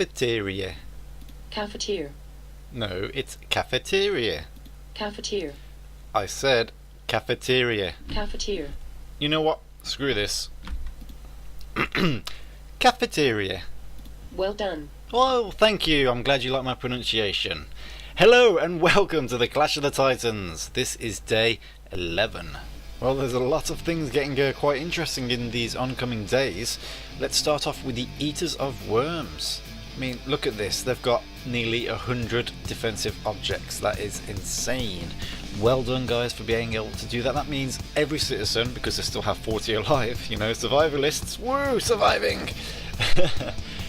cafeteria. Cafetier. No, it's cafeteria. Cafetier. I said cafeteria. Cafetier. You know what? Screw this. Cafeteria. Well done. Well, thank you. I'm glad you like my pronunciation. Hello and welcome to the Clash of the Titans. This is day 11. Well, there's a lot of things getting quite interesting in these oncoming days. Let's start off with the Eaters of Worms. I mean, look at this. They've got nearly 100 defensive objects. That is insane. Well done, guys, for being able to do that. That means every citizen, because they still have 40 alive, you know, survivalists, woo, surviving!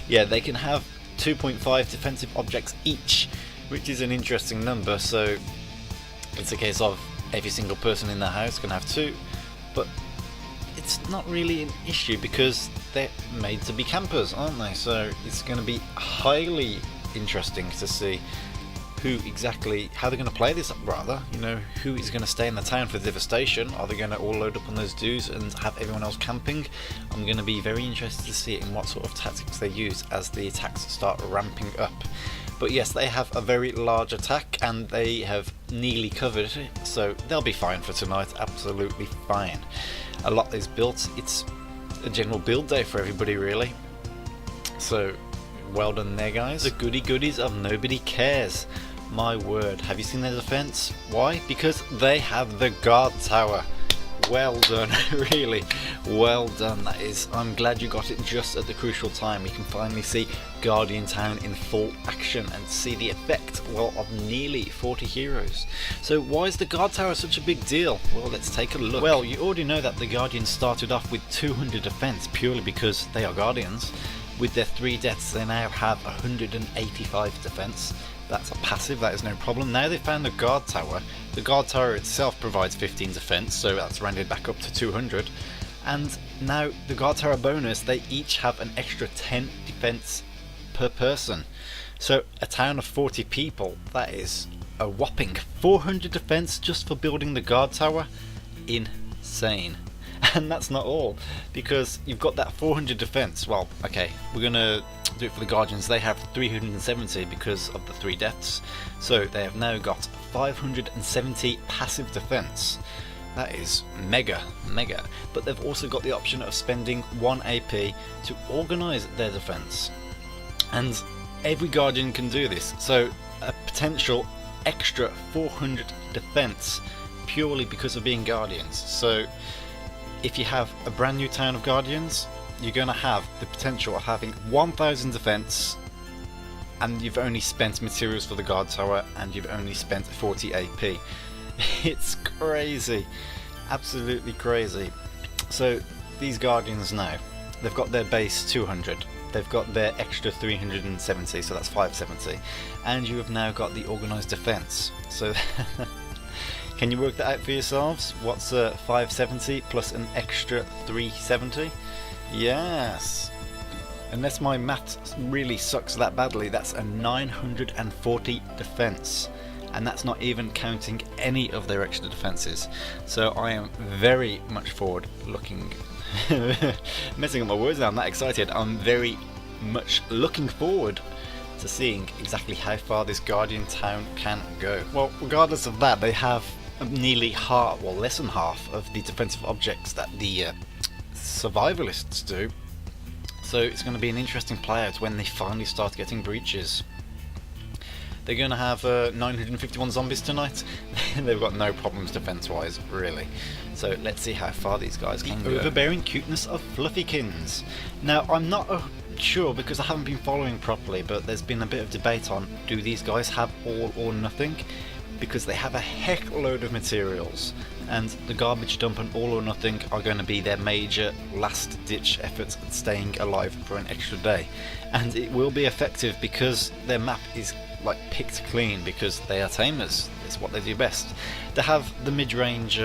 Yeah, they can have 2.5 defensive objects each, which is an interesting number. So it's a case of every single person in the house can have 2, but it's not really an issue because they're made to be campers, aren't they? So it's going to be highly interesting to see how they're going to play this, rather, you know, who is going to stay in the town for the devastation. Are they going to all load up on those dudes and have everyone else camping? I'm going to be very interested to see in what sort of tactics they use as the attacks start ramping up. But yes, they have a very large attack and they have nearly covered it, so they'll be fine for tonight, absolutely fine. A lot is built. It's a general build day for everybody, really. So well done there, guys. The goody goodies of Nobody Cares. My word, have you seen their defense? Why? Because they have the guard tower. Well done, really well done. That is, I'm glad you got it just at the crucial time. We can finally see Guardian Town in full action and see the effect, well, of nearly 40 heroes. So why is the guard tower such a big deal? Well, let's take a look. Well, you already know that the Guardians started off with 200 defense purely because they are Guardians. With their 3 deaths, they now have 185 defense. That's a passive, that is no problem. Now they've found the guard tower. The guard tower itself provides 15 defense, so that's rounded back up to 200. And now the guard tower bonus, they each have an extra 10 defense per person. So a town of 40 people, that is a whopping 400 defense just for building the guard tower. Insane. And that's not all, because you've got that 400 defense. Well, okay, we're gonna do it for the Guardians. They have 370 because of the 3 deaths, so they have now got 570 passive defense. That is mega. But they've also got the option of spending 1 AP to organise their defense, and every Guardian can do this. So a potential extra 400 defense purely because of being Guardians. So if you have a brand new town of Guardians, you're going to have the potential of having 1000 defense, and you've only spent materials for the guard tower, and you've only spent 40 AP. It's crazy, absolutely crazy. So these Guardians now, they've got their base 200, they've got their extra 370, so that's 570, and you have now got the organised defense. So can you work that out for yourselves? What's 570 plus an extra 370? Yes. Unless my maths really sucks that badly, that's a 940 defense. And that's not even counting any of their extra defenses. So I am very much forward looking. Messing up my words now, I'm that excited. I'm very much looking forward to seeing exactly how far this Guardian town can go. Well, regardless of that, they have nearly half, well, less than half of the defensive objects that the survivalists do. So it's going to be an interesting play out when they finally start getting breaches. They're going to have 951 zombies tonight. They've got no problems defense wise, really. So let's see how far these guys can go. Overbearing cuteness of Fluffykins. Now I'm not sure because I haven't been following properly, but there's been a bit of debate on, do these guys have all or nothing? Because they have a heck load of materials, and the garbage dump and all or nothing are going to be their major last ditch efforts at staying alive for an extra day. And it will be effective because their map is like picked clean, because they are tamers. It's what they do best. They have the mid-range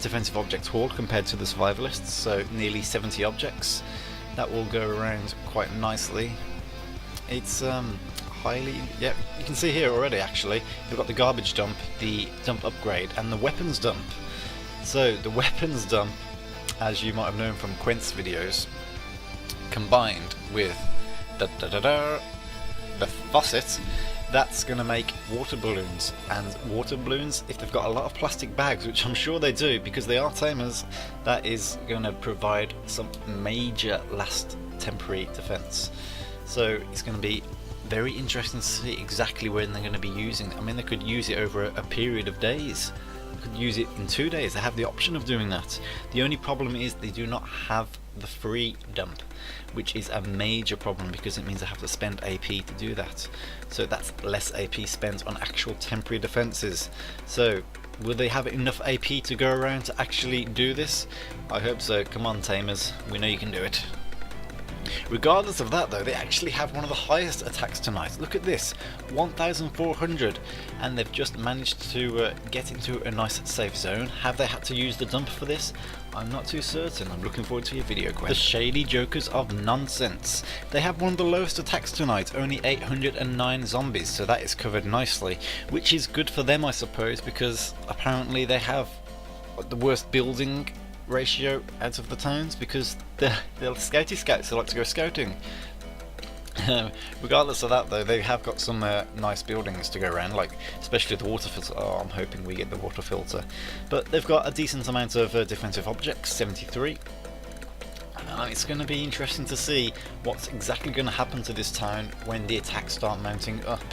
defensive object haul compared to the survivalists, so nearly 70 objects. That will go around quite nicely. It's highly, yeah, you can see here already actually, they've got the garbage dump, the dump upgrade, and the weapons dump. So the weapons dump, as you might have known from Quent's videos, combined with the faucet, that's going to make water balloons. And water balloons, if they've got a lot of plastic bags, which I'm sure they do because they are tamers, that is going to provide some major last temporary defense. So it's going to be very interesting to see exactly when they're going to be using it. I mean, they could use it over a period of days. They could use it in 2 days. They have the option of doing that. The only problem is they do not have the free dump, which is a major problem because it means they have to spend AP to do that. So that's less AP spent on actual temporary defenses. So will they have enough AP to go around to actually do this? I hope so. Come on, tamers, we know you can do it. Regardless of that though, they actually have one of the highest attacks tonight. Look at this, 1,400, and they've just managed to get into a nice safe zone. Have they had to use the dump for this? I'm not too certain. I'm looking forward to your video question. The Shady Jokers of Nonsense. They have one of the lowest attacks tonight, only 809 zombies, so that is covered nicely, which is good for them I suppose, because apparently they have the worst building ratio out of the towns because they're scouty scouts who like to go scouting. Regardless of that though, they have got some nice buildings to go around, like especially the water filter. Oh, I'm hoping we get the water filter. But they've got a decent amount of defensive objects, 73. It's going to be interesting to see what's exactly going to happen to this town when the attacks start mounting up.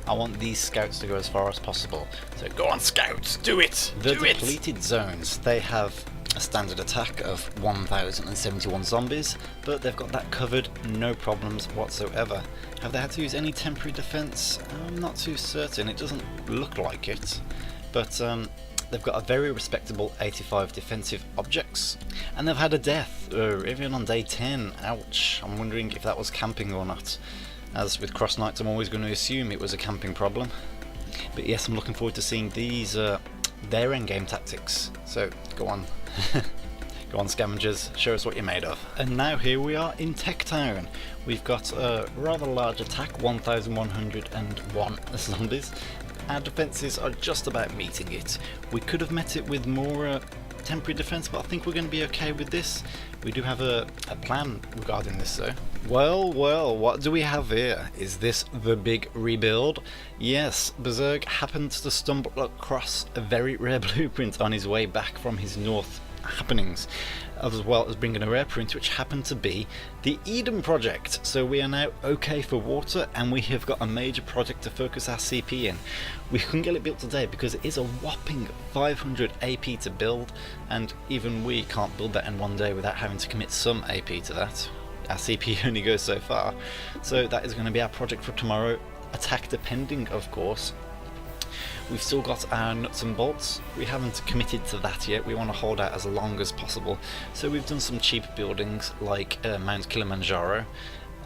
I want these scouts to go as far as possible. So go on, scouts, do it! The depleted zones, they have a standard attack of 1,071 zombies, but they've got that covered, no problems whatsoever. Have they had to use any temporary defense? I'm not too certain, it doesn't look like it. But they've got a very respectable 85 defensive objects, and they've had a death, even on day 10, ouch. I'm wondering if that was camping or not. As with Cross Knights, I'm always going to assume it was a camping problem. But yes, I'm looking forward to seeing these, their endgame tactics. So, go on. Go on, scavengers, show us what you're made of. And now here we are in TechTown. We've got a rather large attack, 1,101 zombies. Our defences are just about meeting it. We could have met it with more temporary defense, but I think we're going to be okay with this. We do have a plan regarding this though. Well, what do we have here? Is this the big rebuild? Yes, Berserk happened to stumble across a very rare blueprint on his way back from his north happenings, as well as bringing a rare print which happened to be the Eden project. So we are now okay for water, and we have got a major project to focus our CP in. We couldn't get it built today because it is a whopping 500 AP to build, and even we can't build that in one day without having to commit some AP to that. Our CP only goes so far, so that is going to be our project for tomorrow, attack depending of course. We've still got our nuts and bolts. We haven't committed to that yet. We want to hold out as long as possible. So we've done some cheap buildings like Mount Kilimanjaro,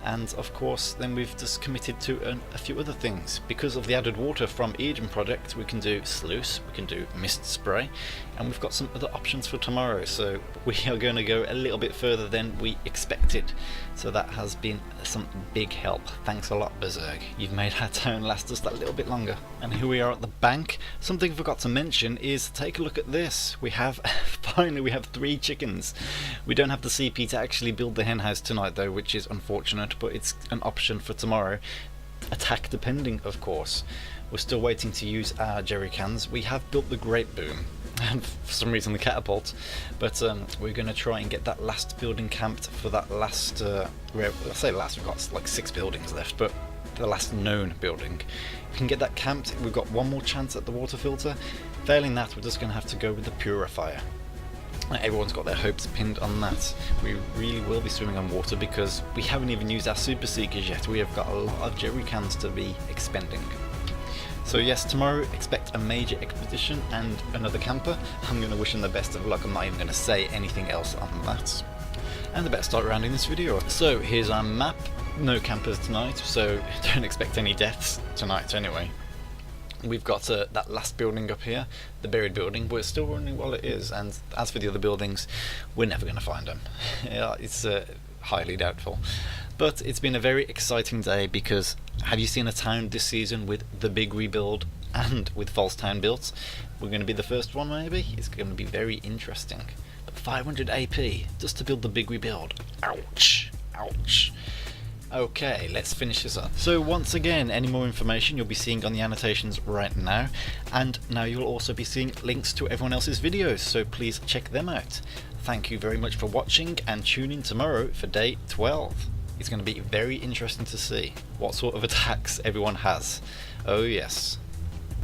and of course then we've just committed to a few other things. Because of the added water from Eden project, we can do sluice, we can do mist spray, and we've got some other options for tomorrow. So we are going to go a little bit further than we expected. So that has been some big help. Thanks a lot, Berserk. You've made our town last just that little bit longer. And here we are at the bank. Something I forgot to mention is, take a look at this. We have, finally we have 3 chickens. We don't have the CP to actually build the hen house tonight though, which is unfortunate, but it's an option for tomorrow. Attack depending, of course. We're still waiting to use our jerry cans. We have built the great boom, and for some reason the catapult, but we're going to try and get that last building camped for that last, I say last, we've got like 6 buildings left, but the last known building. If we can get that camped, we've got one more chance at the water filter. Failing that, we're just going to have to go with the purifier. Everyone's got their hopes pinned on that. We really will be swimming on water because we haven't even used our super seekers yet. We have got a lot of jerry cans to be expending. So yes, tomorrow expect a major expedition and another camper. I'm going to wish them the best of luck. I'm not even going to say anything else on that. And the better start rounding this video. So here's our map. No campers tonight, so don't expect any deaths tonight anyway. We've got that last building up here, the buried building, but it's still running while it is, and as for the other buildings, we're never going to find them. Yeah, it's highly doubtful. But it's been a very exciting day because have you seen a town this season with the big rebuild and with false town built? We're going to be the first one maybe. It's going to be very interesting. But 500 AP just to build the big rebuild. Ouch, ouch. Okay, let's finish this up. So once again, any more information you'll be seeing on the annotations right now, and now you'll also be seeing links to everyone else's videos, so please check them out. Thank you very much for watching, and tune in tomorrow for day 12. It's going to be very interesting to see what sort of attacks everyone has. Oh yes.